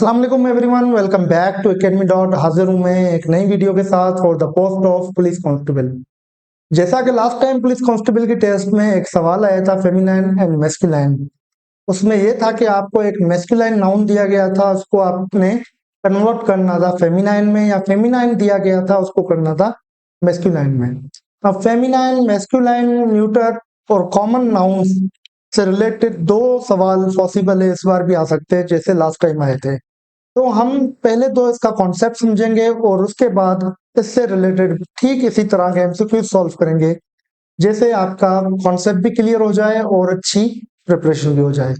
अस्सलाम वालेकुम everyone, welcome back to academy dot. हाजिर हूं मैं एक नई वीडियो के साथ for the post of police constable. जैसा कि लास्ट टाइम पुलिस कांस्टेबल की टेस्ट में एक सवाल आया था फेमिनाइन एंड मैस्कुलाइन। उसमें यह था कि आपको एक मैस्कुलाइन नाउन दिया गया था, उसको आपने कन्वर्ट करना था फेमिनाइन में, या फेमिनाइन दिया गया था उसको करना था मैस्कुलाइन में। अब फेमिनाइन, मैस्कुलाइन, न्यूटर और कॉमन नाउन से रिलेटेड दो सवाल पॉसिबल है, इस बार भी आ सकते हैं जैसे लास्ट टाइम आए थे। तो हम पहले तो इसका कॉन्सेप्ट समझेंगे और उसके बाद इससे रिलेटेड ठीक इसी तरह के एमसीक्यू सॉल्व करेंगे, जैसे आपका कॉन्सेप्ट भी क्लियर हो जाए और अच्छी प्रिपरेशन भी हो जाए।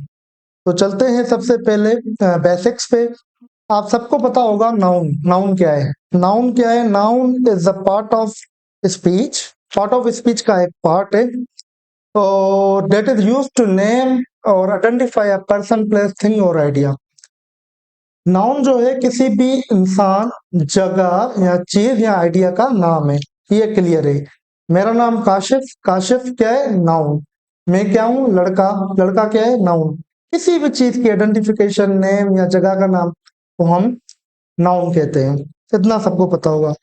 तो चलते हैं सबसे पहले बेसिक्स पे। आप सबको पता होगा नाउन। नाउन क्या है? नाउन क्या है? Noun is a part of speech. Part of speech का एक पार्ट है, तो that is used to name or identify a person, place, thing or idea. Noun जो है किसी भी इंसान, जगह या चीज या आइडिया का नाम है। ये क्लियर है। मेरा नाम काशिफ। काशिफ क्या है? नाउन। मैं क्या हूँ? लड़का। लड़का क्या है? नाउन। किसी भी चीज की आइडेंटिफिकेशन, नेम या जगह का नाम को हम नाउन कहते हैं। इतना सबको पता होगा।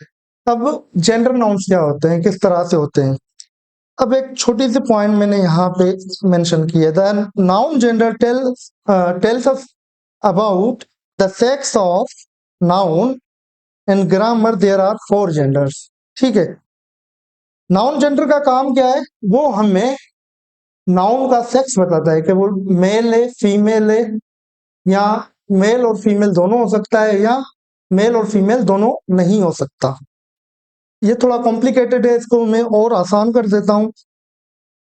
अब जेंडर नाउन्स क्या होते हैं, किस तरह से होते हैं? अब एक छोटी सी पॉइंट मैंने यहाँ पे मेंशन की है। The noun gender tells us about the sex of noun. in grammar there are 4 genders। ठीक है। नाउन जेंडर का काम क्या है? वो हमें नाउन का सेक्स बताता है कि वो मेल है, फीमेल है, या मेल और फीमेल दोनों हो सकता है, या मेल और फीमेल दोनों नहीं हो सकता। ये थोड़ा कॉम्प्लिकेटेड है, इसको मैं और आसान कर देता हूं।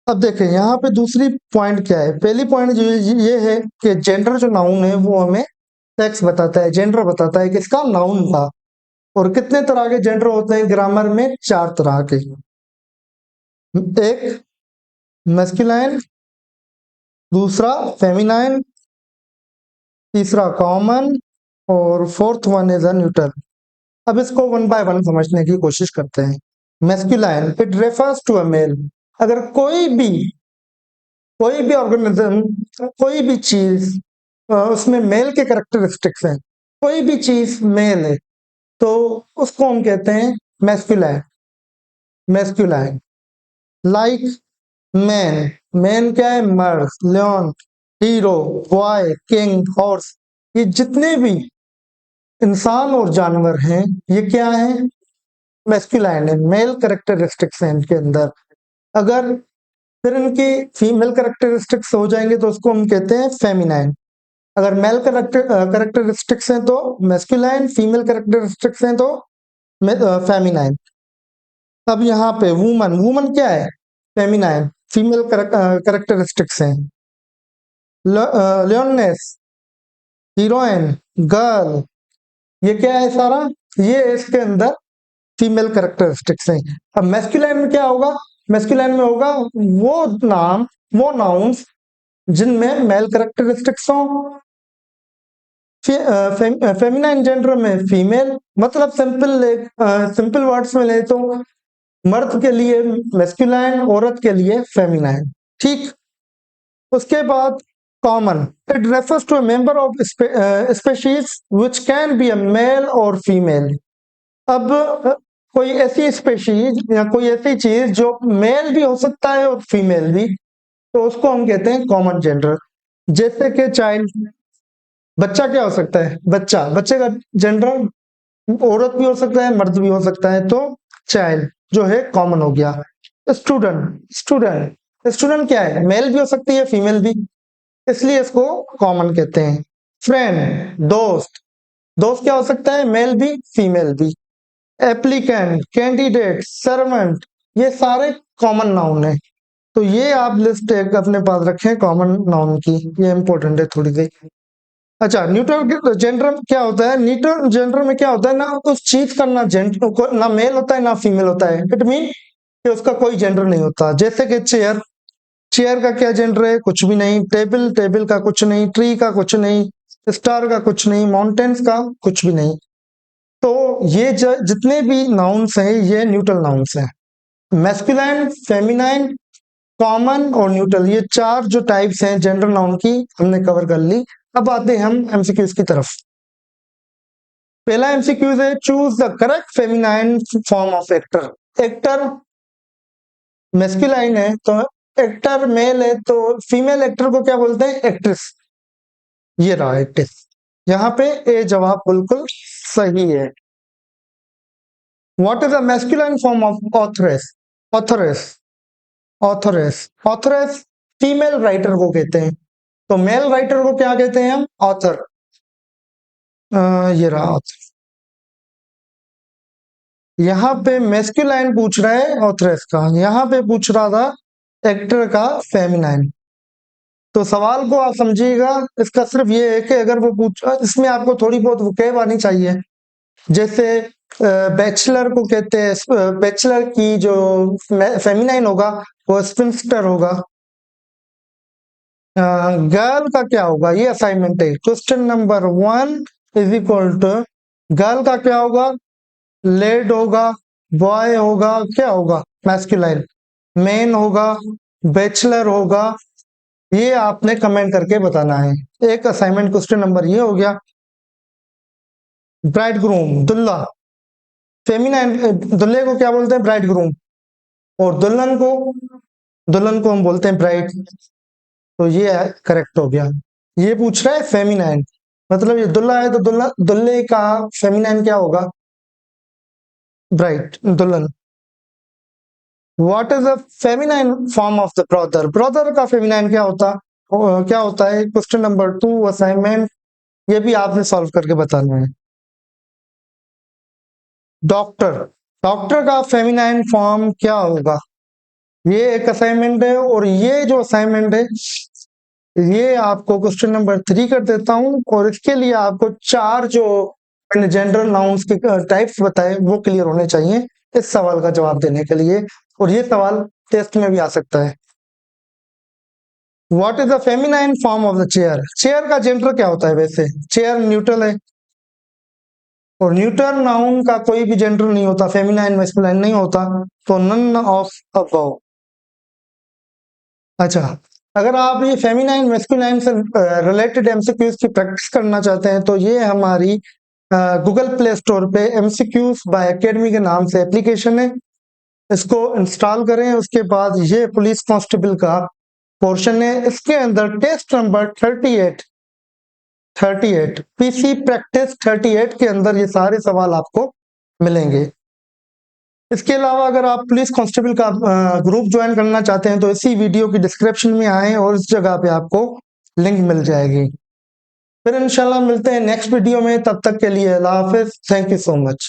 अब देखें यहाँ पे दूसरी पॉइंट क्या है। पहली पॉइंट जो ये है कि जेंडर जो नाउन है वो हमें सेक्स बताता है, जेंडर बताता है किसका? नाउन का। और कितने तरह के जेंडर होते हैं ग्रामर में? 4 तरह के। एक मैस्कुलाइन, दूसरा फेमिनाइन, तीसरा कॉमन, और fourth one is a neutral. अब इसको वन बाय वन समझने की कोशिश करते हैं। Masculine, it refers to a male. अगर कोई भी ऑर्गेनिज्म, कोई भी चीज, उसमें मेल के कैरेक्टरिस्टिक्स हैं, कोई भी चीज मेल है, तो उसको हम कहते हैं masculine. Masculine. Like man. Man क्या है? मर्द। Lion, hero, boy, king, horse. ये जितने भी इंसान और जानवर हैं, ये क्या है? मैस्कुलाइन है। मेल कैरेक्टरिस्टिक्स हैं इनके अंदर। अगर फिर इनकी फीमेल कैरेक्टरिस्टिक्स हो जाएंगे तो उसको हम कहते हैं फेमिनाइन। अगर मेल कैरेक्टरिस्टिक्स हैं तो मैस्कुलाइन, फीमेल कैरेक्टरिस्टिक्स हैं तो फेमिनाइन। अब यहाँ पे वुमन। वुमन क्या है? फेमिनाइन। फीमेल कैरेक्टरिस्टिक्स हैं। लियोनेस, हीरोइन, गर्ल। ये क्या है सारा? ये इसके अंदर फीमेल कैरेक्टरिस्टिक्स हैं। अब मैस्कुलाइन में क्या होगा? मैस्कुलाइन में होगा वो नाम, वो नाउन्स जिनमें मेल कैरेक्टरिस्टिक्स हो। फेमिनाइन जेंडर में फीमेल। मतलब सिंपल वर्ड्स में ले तो मर्द के लिए मैस्कुलाइन, औरत के लिए फेमिनाइन। ठीक। उसके बाद common, it refers to a member of species which can be a male और फीमेल। अब कोई ऐसी स्पीशीज या कोई ऐसी चीज जो मेल भी हो सकता है और फीमेल भी, तो उसको हम कहते हैं कॉमन जेंडर। जैसे कि चाइल्ड। बच्चा क्या हो सकता है? बच्चा। बच्चे का जेंडर औरत भी हो सकता है, मर्द भी हो सकता है, तो चाइल्ड जो है कॉमन हो गया। स्टूडेंट। स्टूडेंट क्या है? मेल भी हो सकती है, फीमेल भी, इसलिए इसको कॉमन कहते हैं। फ्रेंड, दोस्त। दोस्त क्या हो सकता है? मेल भी, फीमेल भी। एप्लीकेंट, कैंडिडेट, सर्वेंट, ये सारे कॉमन नाउन है। तो ये आप लिस्ट एक अपने पास रखें कॉमन नाउन की, ये इंपॉर्टेंट है थोड़ी सी। अच्छा, न्यूट्रल जेंडर क्या होता है? न्यूट्रल जेंडर में क्या होता है ना, उस चीज का ना जेंडर, ना मेल होता है ना फीमेल होता है। इट मीन कि उसका कोई जेंडर नहीं होता। जैसे कि चेयर। चेयर का क्या जेंडर है? कुछ भी नहीं। टेबल, टेबल का कुछ नहीं। ट्री का कुछ नहीं। स्टार का कुछ नहीं। माउंटेन्स का कुछ भी नहीं। तो ये जितने भी नाउन्स हैं ये न्यूट्रल नाउन्स हैं। मैस्कुलाइन, फेमिनाइन, कॉमन और न्यूट्रल, ये 4 जो टाइप्स हैं जेंडर नाउन की हमने कवर कर ली। अब आते हैं हम एमसीक्यूज की तरफ। पहला एमसीक्यू है choose the correct feminine form of actor. Actor masculine है तो एक्टर मेल है, तो फीमेल एक्टर को क्या बोलते हैं? एक्ट्रेस। ये रहा एक्ट्रेस। यहाँ पे ए जवाब बिल्कुल सही है। What is the masculine form of authoress? Authoress, authoress, authoress female writer को कहते हैं, तो मेल राइटर को क्या कहते हैं हम? ऑथर। ये रहा ऑथर। यहाँ पे मेस्कुलाइन पूछ रहा है ऑथरेस का, यहाँ पे पूछ रहा था एक्टर का फेमिनाइन। तो सवाल को आप समझिएगा, इसका सिर्फ ये है कि अगर वो पूछ, इसमें आपको थोड़ी बहुत वोकैब आनी चाहिए। जैसे बैचलर को कहते हैं, बैचलर की जो फेमिनाइन होगा वो स्पिंस्टर होगा। गर्ल का क्या होगा? ये असाइनमेंट है। Question number 1 is equal to girl का क्या होगा? लेड होगा, बॉय होगा, क्या होगा? मैस्कुलाइन। मेन होगा, बैचलर होगा। ये आपने कमेंट करके बताना है। एक असाइनमेंट क्वेश्चन नंबर ये हो गया। ब्राइड ग्रूम, दुल्हा, फेमिनाइन, दुल्हे को क्या बोलते हैं? Bride groom. और दुल्हन को हम बोलते हैं ब्राइड। तो ये करेक्ट हो गया। ये पूछ रहा है फेमिनाइन, मतलब ये दुल्हा है तो दुल्हे का फेमिनाइन क्या होगा? ब्राइड, दुल्हन। What is the feminine form of the brother? Brother का फेमिनाइन क्या होता है? क्वेश्चन नंबर 2 असाइनमेंट, ये भी आपने सॉल्व करके बताना है। डॉक्टर, डॉक्टर का फेमिनाइन फॉर्म क्या होगा? ये एक असाइनमेंट है, और ये जो असाइनमेंट है ये आपको क्वेश्चन नंबर 3 कर देता हूं, और इसके लिए आपको 4 जो जनरल नाउन्स के टाइप्स बताए वो क्लियर होने चाहिए इस सवाल का जवाब देने के लिए, और ये सवाल टेस्ट में भी आ सकता है। What is the feminine form of the chair? Chair का जेंडर क्या होता है? वैसे चेयर न्यूट्रल है, और न्यूट्रल नाउन का कोई भी जेंडर नहीं होता, फेमिनाइन मैस्कुलाइन नहीं होता, तो नन ऑफ अबव। अच्छा, अगर आप ये फेमिनाइन मैस्कुलाइन से रिलेटेड एमसीक्यूज की प्रैक्टिस करना चाहते हैं तो ये हमारी गूगल प्ले स्टोर पे एमसीक्यूज बाय एकेडमी के नाम से एप्लीकेशन है, इसको इंस्टॉल करें। उसके बाद ये पुलिस कांस्टेबल का पोर्शन है, इसके अंदर टेस्ट नंबर 38 पीसी प्रैक्टिस 38 के अंदर ये सारे सवाल आपको मिलेंगे। इसके अलावा अगर आप पुलिस कांस्टेबल का ग्रुप ज्वाइन करना चाहते हैं तो इसी वीडियो की डिस्क्रिप्शन में आए और इस जगह पे आपको लिंक मिल जाएगी। फिर इंशाल्लाह मिलते हैं नेक्स्ट वीडियो में, तब तक के लिए अल्लाह हाफिज। Thank you so much.